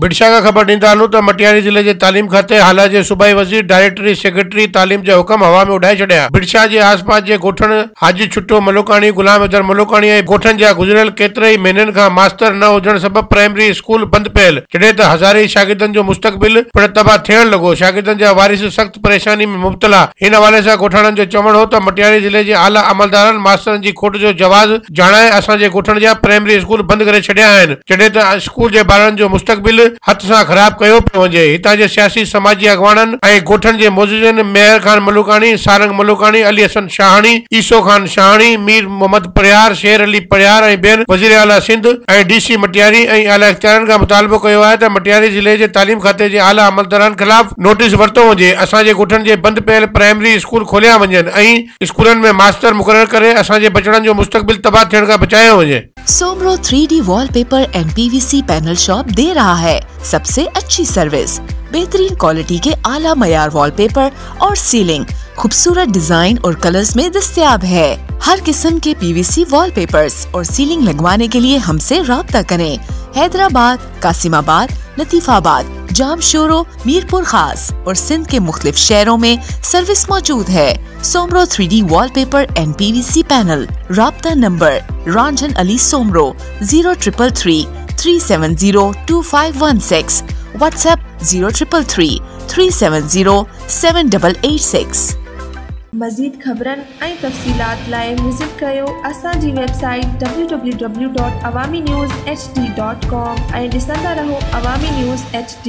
बिरशा का ख़बर ॾींदा हलूं त मटियारी ज़िले जे तालीम खाते हाल जे सूबाई वज़ीर डायरेक्टरी सेक्रेटरी तालीम जा हुकम हवा में उड़ाए छॾिया। बिरशा जे आसपास जे ॻोठनि हाजी छुट्टो मलोकाणी, गुलाम अदर मलोकाणी ऐं ॻोठनि जा गुज़िरियल केतिरे ई महीननि खां मास्तर न हुजण सबबि प्राइमरी स्कूल बंदि पियल, जॾहिं त हज़ारे शागिर्दनि जो मुस्तक़बिल पिण तबाह थियण लॻो। शागिर्दनि जा वारिस सख़्त परेशानी में मुब्तला। हिन हवाले सां ॻोठाणनि जो चवणु हो त मटियारी ज़िले जे आला अमलदारनि मास्तरनि जी खोट जो जवाज़ ॼाणाए असांजे ॻोठनि जा प्राइमरी स्कूल बंदि करे छॾिया आहिनि, जॾहिं त स्कूल जे ॿारनि जो मुस्तक़बिल हथ सां ख़राब कयो पियो वञे। हितां जे सियासी समाजी अॻवाननि ऐं ॻोठनि जे मौजूदनि मेहर खान मलूकाणी, सारंग मलूकाणी, अली हसन शाहाणी, ईसो खान शाहाणी, मीर मोहम्मद परियार, शेर अली परियार ऐं ॿियनि वज़ीर आला सिंध ऐं DC मटियारी ऐं आला इख्तियारनि खां मुतालबो कयो आहे त मटियारी ज़िले जे तालीम खाते जे आला अमलदारनि ख़िलाफ़ नोटिस वरितो वञे, असांजे ॻोठनि जे बंदि पियल प्राइमरी स्कूल खोलिया वञनि ऐं स्कूलनि में मास्टर मुक़रर करे असांजे बचड़नि जो मुस्तक़बिल तबाह थियण खां बचायो वञे। Soomro 3D wallpaper and PVC panel shop दे रहा है सबसे अच्छी सर्विस, बेहतरीन क्वालिटी के आला मयार वॉलपेपर और सीलिंग खूबसूरत डिजाइन और कलर्स में दस्तयाब है। हर किस्म के PVC वॉलपेपर्स और सीलिंग लगवाने के लिए हमसे राब्ता करें। हैदराबाद, कासिमाबाद, लतीफाबाद, जामशोरो, मीरपुर खास और सिंध के मुख्तलिफ शहरों में सर्विस मौजूद है। Soomro 3D wallpaper and PVC panel. राब्ता नंबर रंजन अली सोमरो 0333 370 2516, व्हाट्सएप 0333 370 7886। मज़ीद ख़बरनि ऐं तफ़सीलात लाइ विज़िट कयो असांजी वेबसाइट www.awamiNewsHD.com ऐं ॾिसंदा रहो अवामी न्यूज़ HD।